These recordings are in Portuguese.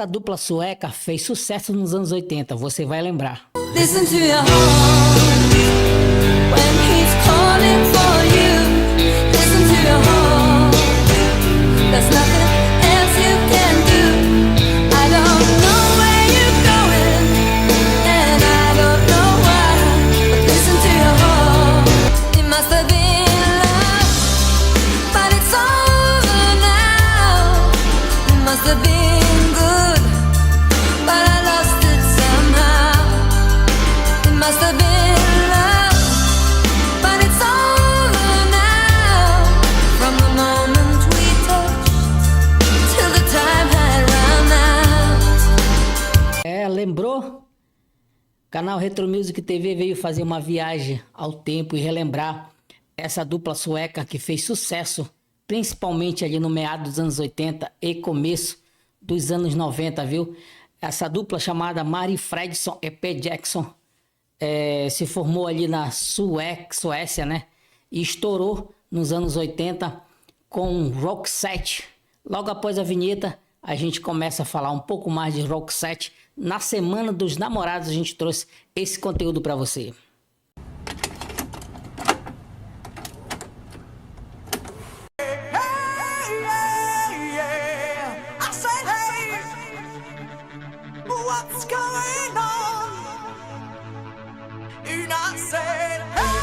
A dupla sueca fez sucesso nos anos 80, você vai lembrar. Listen to your heart when he's calling for you. Listen to your heart. There's nothing else you can do. I don't know where you're going, and I don't know why. But listen to your heart. It must have been love, but it's over now. It must have been good, but I lost it somehow. It must have been love, but it's over now. From the moment we touched till the time had run out. Lembrou? Canal Retro Music TV veio fazer uma viagem ao tempo e relembrar essa dupla sueca que fez sucesso, principalmente ali no meado dos anos 80 e começo dos anos 90, viu? Essa dupla chamada Mari Fredriksson e P. Jackson se formou ali na Suécia, né? E estourou nos anos 80 com Roxette. Logo após a vinheta, a gente começa a falar um pouco mais de Roxette. Na Semana dos Namorados, a gente trouxe esse conteúdo para você. What's going on? And I said, hey,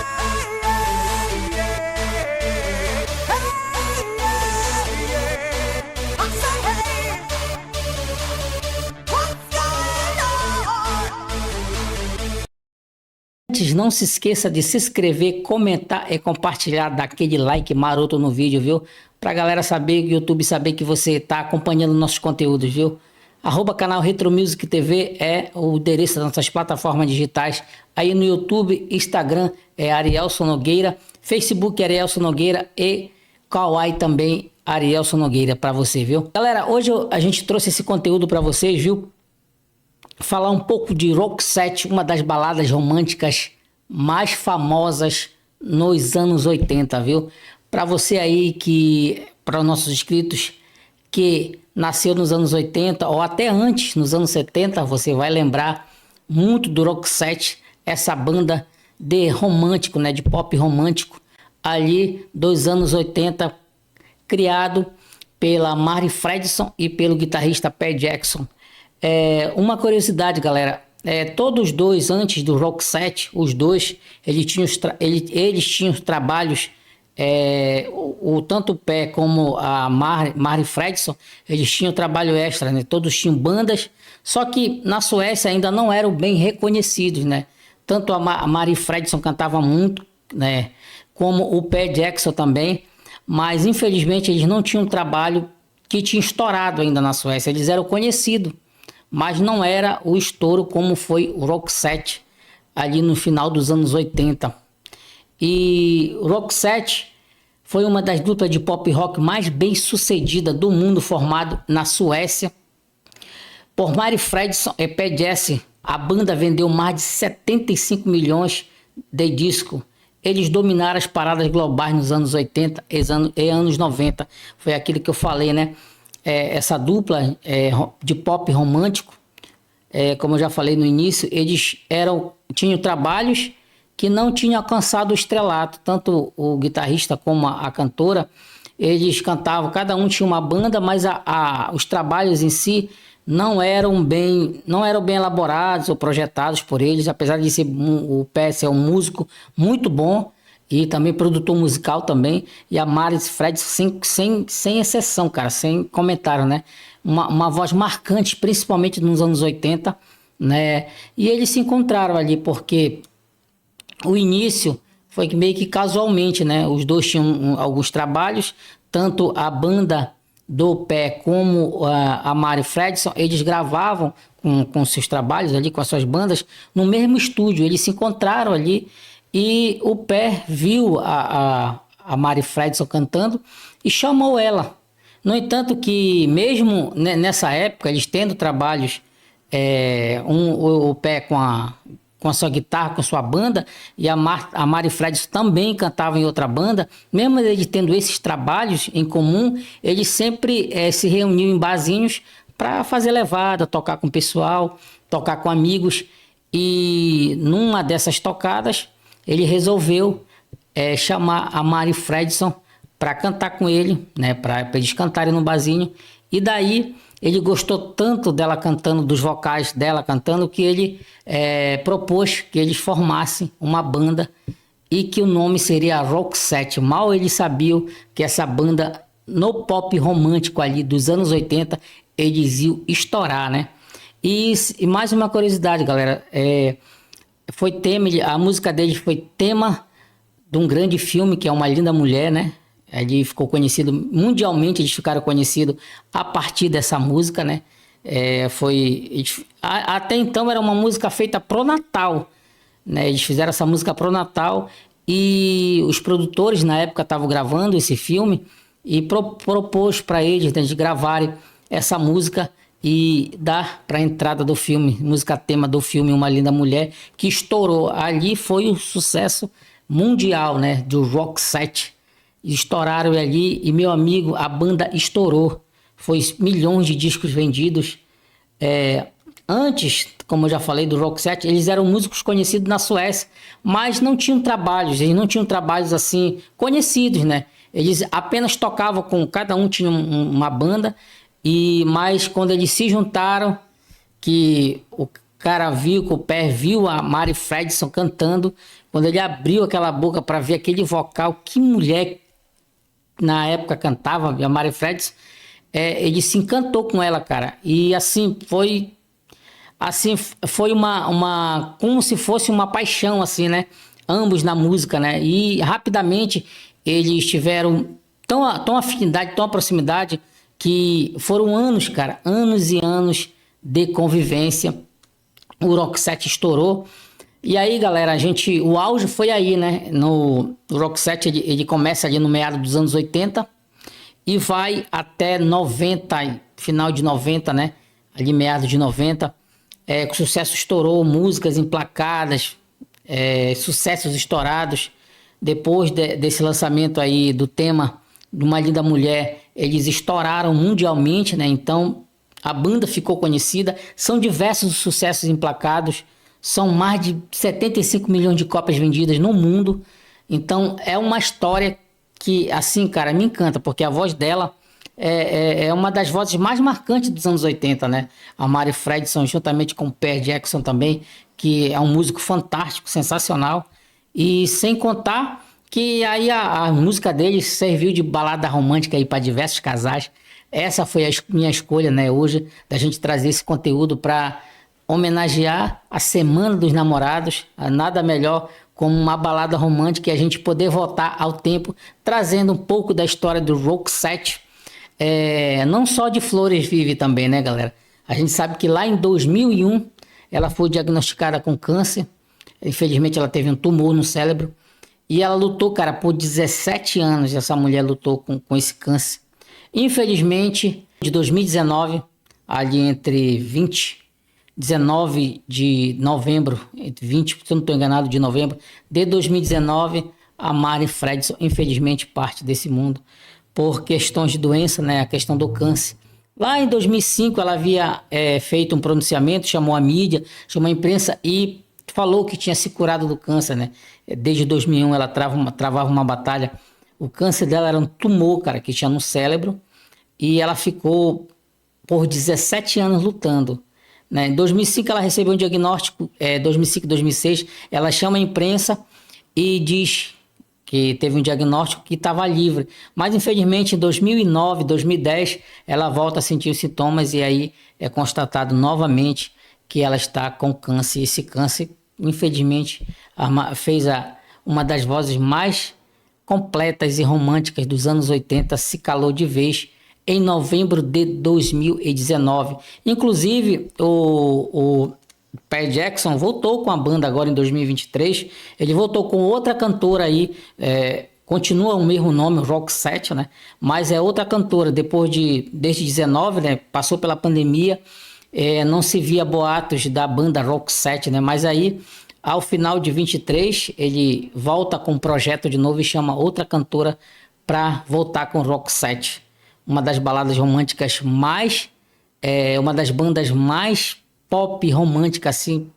yeah, yeah. Hey, yeah, yeah. I said, hey, what's going on? Antes, não se esqueça de se inscrever, comentar e compartilhar, daquele like maroto no vídeo, viu? Pra galera saber, o YouTube saber que você tá acompanhando nossos conteúdos, viu? @canal Retro Music TV é o endereço das nossas plataformas digitais. Aí no YouTube, Instagram é Arielson Nogueira, Facebook Arielson Nogueira e Kawaii também Arielson Nogueira para você, viu? Galera, hoje a gente trouxe esse conteúdo para vocês, viu? Falar um pouco de Roxette, uma das baladas românticas mais famosas nos anos 80, viu? Para você aí para os nossos inscritos que nasceu nos anos 80 ou até antes, nos anos 70, você vai lembrar muito do Roxette, essa banda de romântico, né, de pop romântico, ali dos anos 80, criado pela Mari Fredriksson e pelo guitarrista P. Jackson. Uma curiosidade, galera, todos dois, antes do Roxette, os dois, eles tinham os trabalhos. Tanto o Pé como a Mari Fredriksson, eles tinham trabalho extra, né? Todos tinham bandas, só que na Suécia ainda não eram bem reconhecidos, né? Tanto a Mari Fredriksson cantava muito, né? Como o Pé Jackson também, mas infelizmente eles não tinham um trabalho que tinha estourado ainda na Suécia. Eles eram conhecidos, mas não era o estouro como foi o Roxette ali no final dos anos 80. E Roxette foi uma das duplas de pop rock mais bem sucedida do mundo, formado na Suécia por Mari Fredriksson e P. Jackson. A banda vendeu mais de 75 milhões de discos. Eles dominaram as paradas globais nos anos 80 e anos 90. Foi aquilo que eu falei, né? Essa dupla de pop romântico, como eu já falei no início, eles tinham trabalhos que não tinha alcançado o estrelato. Tanto o guitarrista como a cantora, eles cantavam, cada um tinha uma banda, mas os trabalhos em si não eram bem elaborados ou projetados por eles, apesar de o Pé ser um músico muito bom e também produtor musical também, e a Mari Fredriksson sem exceção, cara, sem comentário, né? Uma voz marcante, principalmente nos anos 80, né? E eles se encontraram ali porque o início foi meio que casualmente, né? Os dois tinham alguns trabalhos, tanto a banda do Pé como a Mari Fredriksson, eles gravavam com seus trabalhos ali, com as suas bandas, no mesmo estúdio. Eles se encontraram ali e o Pé viu a Mari Fredriksson cantando e chamou ela. No entanto que mesmo nessa época, eles tendo trabalhos, o Pé com a sua guitarra, com a sua banda, e a Mari Fredriksson também cantava em outra banda, mesmo eles tendo esses trabalhos em comum, eles sempre se reuniam em barzinhos para fazer levada, tocar com o pessoal, tocar com amigos. E numa dessas tocadas, ele resolveu chamar a Mari Fredson para cantar com ele, né, para eles cantarem no barzinho. E daí ele gostou tanto dela cantando, dos vocais dela cantando, que ele propôs que eles formassem uma banda e que o nome seria Roxette. Mal eles sabiam que essa banda, no pop romântico ali dos anos 80, eles iam estourar, né? E mais uma curiosidade, galera, foi tema, a música deles foi tema de um grande filme que é Uma Linda Mulher, né? Ele ficou conhecido mundialmente, eles ficaram conhecidos a partir dessa música, né? Até então era uma música feita pro Natal, né? Eles fizeram essa música pro Natal e os produtores na época estavam gravando esse filme e propôs para eles, né, de gravarem essa música e dar para a entrada do filme, música tema do filme Uma Linda Mulher, que estourou. Ali foi o sucesso mundial, né, do Roxette. Estouraram ali e, meu amigo, a banda estourou. Foi milhões de discos vendidos. Antes, como eu já falei, do Roxette, eles eram músicos conhecidos na Suécia, mas não tinham trabalhos, eles não tinham trabalhos assim conhecidos, né? Eles apenas tocavam cada um tinha uma banda, mas quando eles se juntaram, que o cara viu, que o pé viu a Mari Fredson cantando, quando ele abriu aquela boca para ver aquele vocal, que mulher na época cantava, a Mari Fredson, ele se encantou com ela, cara. E assim, foi como se fosse uma paixão, assim, né? Ambos na música, né? E rapidamente eles tiveram tão afinidade, tão proximidade, que foram anos, cara, anos e anos de convivência. O Roxette estourou. E aí, galera, o auge foi aí, né? O Roxette, ele começa ali no meado dos anos 80 e vai até 90, final de 90, né? Ali meados de 90. O sucesso estourou, músicas emplacadas, sucessos estourados. Depois desse lançamento aí do tema de Uma Linda Mulher, eles estouraram mundialmente, né? Então a banda ficou conhecida. São diversos sucessos emplacados. São mais de 75 milhões de cópias vendidas no mundo. Então é uma história que, assim, cara, me encanta, porque a voz dela é uma das vozes mais marcantes dos anos 80, né? A Mari Fredson, juntamente com o Per Jackson também, que é um músico fantástico, sensacional. E sem contar que aí a música dele serviu de balada romântica aí para diversos casais. Essa foi a minha escolha, né, hoje, da gente trazer esse conteúdo para homenagear a Semana dos Namorados. Nada melhor como uma balada romântica e a gente poder voltar ao tempo, trazendo um pouco da história do Roxette. Não só de flores vive também, né, galera? A gente sabe que lá em 2001 ela foi diagnosticada com câncer. Infelizmente ela teve um tumor no cérebro e ela lutou, cara, por 17 anos. Essa mulher lutou com esse câncer. Infelizmente, de 2019, ali entre 19 de novembro, entre 20, se eu não estou enganado, de novembro de 2019, a Mari Fredson, infelizmente, parte desse mundo por questões de doença, né? A questão do câncer. Lá em 2005, ela havia feito um pronunciamento, chamou a mídia, chamou a imprensa e falou que tinha se curado do câncer, né? Desde 2001 ela travava uma batalha. O câncer dela era um tumor, cara, que tinha no cérebro, e ela ficou por 17 anos lutando, né? Em 2005 ela recebeu um diagnóstico, 2005, 2006, ela chama a imprensa e diz que teve um diagnóstico que estava livre. Mas, infelizmente, em 2009, 2010, ela volta a sentir os sintomas e aí é constatado novamente que ela está com câncer. Esse câncer, infelizmente, fez uma das vozes mais completas e românticas dos anos 80 se calou de vez em novembro de 2019. Inclusive, o Per Jackson voltou com a banda agora em 2023. Ele voltou com outra cantora aí, continua o mesmo nome, Roxette, né? Mas é outra cantora. Desde 19, né? Passou pela pandemia, não se via boatos da banda Roxette, né? Mas aí, ao final de 23, ele volta com um projeto de novo e chama outra cantora para voltar com Roxette. Uma das baladas românticas mais é uma das bandas mais pop romântica assim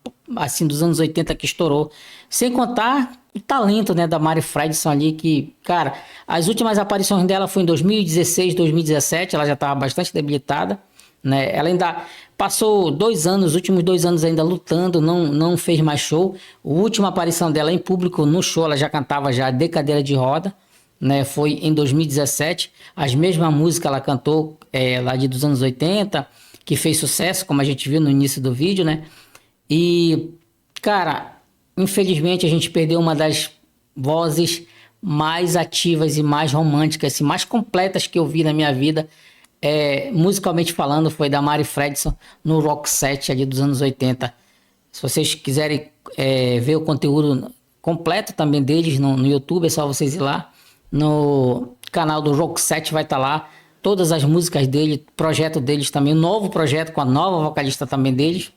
dos anos 80 que estourou. Sem contar o talento, né, da Mari Fredson ali, que, cara, as últimas aparições dela foi em 2016, 2017, ela já estava bastante debilitada, né? Ela ainda passou 2 anos, os últimos 2 anos ainda lutando, não fez mais show. A última aparição dela em público no show, ela já cantava já de cadeira de roda, né? Foi em 2017. As mesmas músicas ela cantou lá dos anos 80, que fez sucesso, como a gente viu no início do vídeo, né? E, cara, infelizmente a gente perdeu uma das vozes mais ativas e mais românticas, assim, mais completas que eu vi na minha vida, musicalmente falando, foi da Mari Fredson no Rock 7 ali dos anos 80. Se vocês quiserem ver o conteúdo completo também deles no YouTube, é só vocês ir lá. No canal do Rock 7 vai estar lá todas as músicas dele, projeto deles também, um novo projeto com a nova vocalista também deles.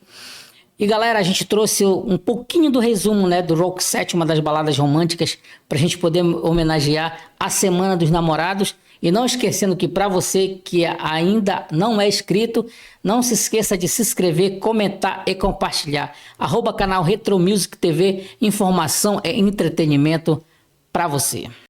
E galera, a gente trouxe um pouquinho do resumo, né, do Rock 7, uma das baladas românticas, pra gente poder homenagear a Semana dos Namorados. E não esquecendo que para você que ainda não é inscrito, não se esqueça de se inscrever, comentar e compartilhar. @canal Retro Music TV, informação e entretenimento para você.